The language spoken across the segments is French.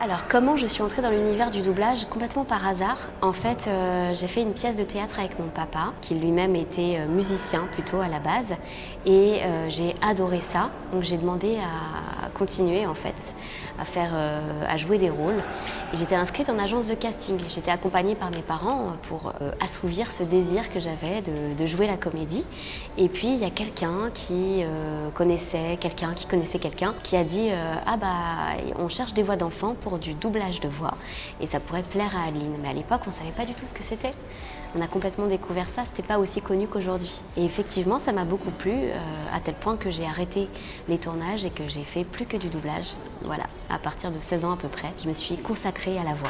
Alors, comment je suis entrée dans l'univers du doublage? Complètement par hasard. En fait, j'ai fait une pièce de théâtre avec mon papa, qui lui-même était musicien plutôt à la base, et j'ai adoré ça. Donc j'ai demandé à continuer en fait, à jouer des rôles. Et j'étais inscrite en agence de casting. J'étais accompagnée par mes parents pour assouvir ce désir que j'avais de jouer la comédie. Et puis il y a quelqu'un qui connaissait quelqu'un qui a dit ah bah on cherche des voix d'enfants pour du doublage de voix et ça pourrait plaire à Adeline. Mais à l'époque, on ne savait pas du tout ce que c'était. On a complètement découvert ça, c'était pas aussi connu qu'aujourd'hui. Et effectivement, ça m'a beaucoup plu, à tel point que j'ai arrêté les tournages et que j'ai fait plus que du doublage. Voilà, à partir de 16 ans à peu près, je me suis consacrée à la voix.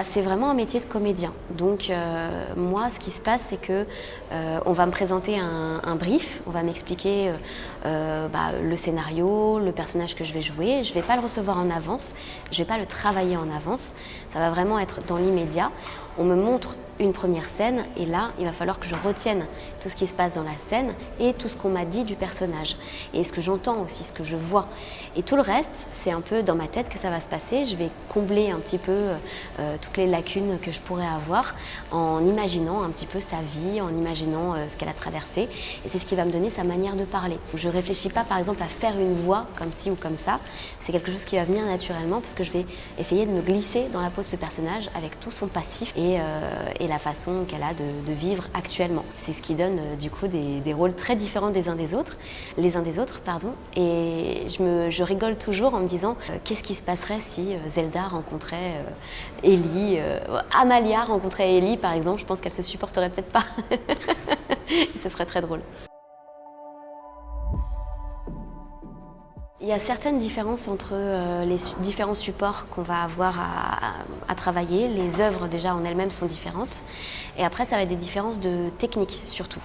C'est vraiment un métier de comédien. Donc moi, ce qui se passe, c'est que on va me présenter un brief, on va m'expliquer le scénario, le personnage que je vais jouer. Je ne vais pas le recevoir en avance, je ne vais pas le travailler en avance. Ça va vraiment être dans l'immédiat. On me montre une première scène et là, il va falloir que je retienne tout ce qui se passe dans la scène et tout ce qu'on m'a dit du personnage et ce que j'entends aussi, ce que je vois. Et tout le reste, c'est un peu dans ma tête que ça va se passer. Je vais combler un petit peu toutes les lacunes que je pourrais avoir en imaginant un petit peu sa vie, en imaginant ce qu'elle a traversé. Et c'est ce qui va me donner sa manière de parler. Je ne réfléchis pas par exemple à faire une voix comme ci ou comme ça. C'est quelque chose qui va venir naturellement parce que je vais essayer de me glisser dans la peau de ce personnage avec tout son passif et la façon qu'elle a de vivre actuellement. C'est ce qui donne du coup des rôles très différents les uns des autres. Et je rigole toujours en me disant qu'est-ce qui se passerait si Zelda rencontrait Ellie, Amalia rencontrait Ellie par exemple. Je pense qu'elle se supporterait peut-être pas. Ce serait très drôle. Il y a certaines différences entre les différents supports qu'on va avoir à travailler. Les œuvres déjà en elles-mêmes sont différentes. Et après, ça va être des différences de technique surtout.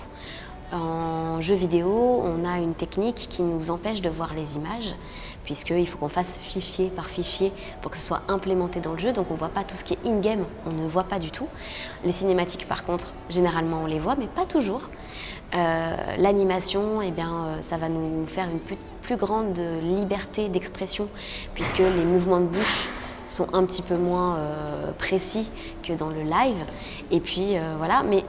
En jeu vidéo, on a une technique qui nous empêche de voir les images, puisqu'il faut qu'on fasse fichier par fichier pour que ce soit implémenté dans le jeu. Donc on ne voit pas tout ce qui est in-game, on ne voit pas du tout. Les cinématiques, par contre, généralement on les voit, mais pas toujours. L'animation, ça va nous faire une plus grande liberté d'expression, puisque les mouvements de bouche sont un petit peu moins précis que dans le live. Et puis voilà, mais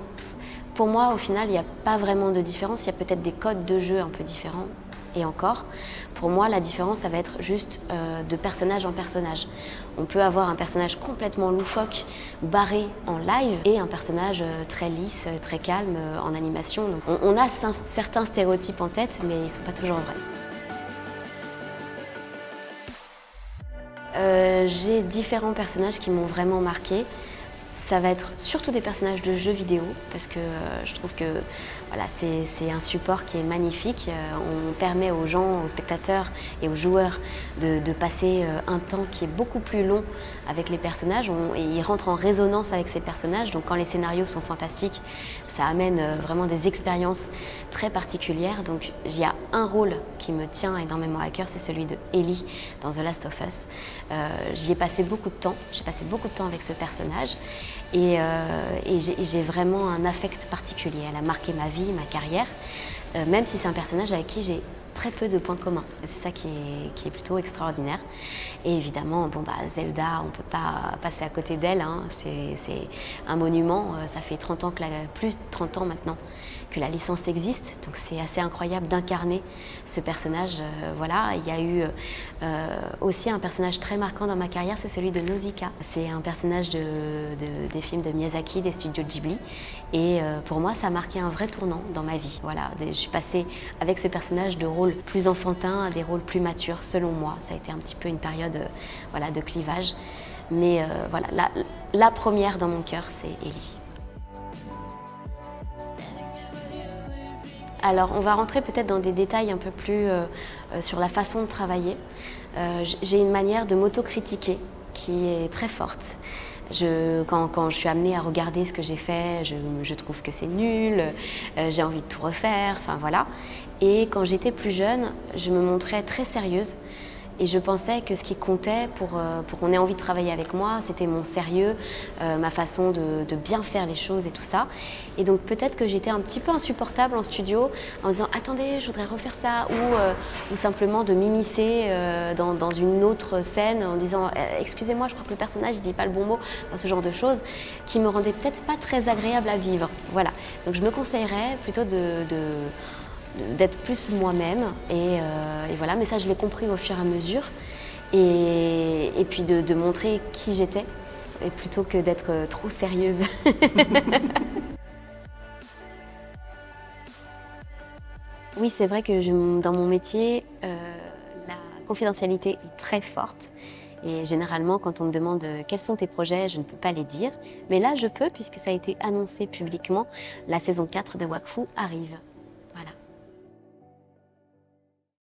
pour moi, au final, il n'y a pas vraiment de différence. Il y a peut-être des codes de jeu un peu différents. Et encore, pour moi, la différence, ça va être juste de personnage en personnage. On peut avoir un personnage complètement loufoque, barré en live, et un personnage très lisse, très calme en animation. Donc, on a certains stéréotypes en tête, mais ils ne sont pas toujours vrais. J'ai différents personnages qui m'ont vraiment marquée. Ça va être surtout des personnages de jeux vidéo parce que je trouve que voilà, c'est un support qui est magnifique. On permet aux gens, aux spectateurs et aux joueurs de passer un temps qui est beaucoup plus long avec les personnages et ils rentrent en résonance avec ces personnages. Donc quand les scénarios sont fantastiques, ça amène vraiment des expériences très particulières. Donc il y a un rôle qui me tient énormément à cœur, c'est celui de Ellie dans The Last of Us. J'y ai passé beaucoup de temps, j'ai passé beaucoup de temps avec ce personnage. Et j'ai vraiment un affect particulier. Elle a marqué ma vie, ma carrière, même si c'est un personnage avec qui j'ai très peu de points communs. C'est ça qui est plutôt extraordinaire. Et évidemment, Zelda, on ne peut pas passer à côté d'elle. Hein. C'est un monument. Ça fait 30 ans plus de 30 ans maintenant que la licence existe. Donc c'est assez incroyable d'incarner ce personnage. Voilà. Il y a eu aussi un personnage très marquant dans ma carrière, c'est celui de Nausicaa. C'est un personnage des films de Miyazaki, des studios Ghibli. Et pour moi, ça a marqué un vrai tournant dans ma vie. Voilà. Je suis passée avec ce personnage de rôles plus enfantins à des rôles plus matures, selon moi. Ça a été un petit peu une période de clivage. Mais voilà, la première dans mon cœur, c'est Ellie. Alors, on va rentrer peut-être dans des détails un peu plus sur la façon de travailler. J'ai une manière de m'autocritiquer qui est très forte. Quand je suis amenée à regarder ce que j'ai fait, je trouve que c'est nul, j'ai envie de tout refaire, enfin voilà. Et quand j'étais plus jeune, je me montrais très sérieuse Et je pensais que ce qui comptait pour qu'on ait envie de travailler avec moi, c'était mon sérieux, ma façon de bien faire les choses et tout ça. Et donc peut-être que j'étais un petit peu insupportable en studio en disant « Attendez, je voudrais refaire ça » ou simplement de m'immiscer dans une autre scène en disant « Excusez-moi, je crois que le personnage ne dit pas le bon mot », enfin, ce genre de choses qui me rendaient peut-être pas très agréable à vivre. Voilà. Donc je me conseillerais plutôt d'être plus moi-même et voilà, mais ça je l'ai compris au fur et à mesure et puis de montrer qui j'étais et plutôt que d'être trop sérieuse. Oui, c'est vrai que dans mon métier, la confidentialité est très forte et généralement quand on me demande quels sont tes projets, je ne peux pas les dire, mais là je peux puisque ça a été annoncé publiquement, la saison 4 de Wakfu arrive.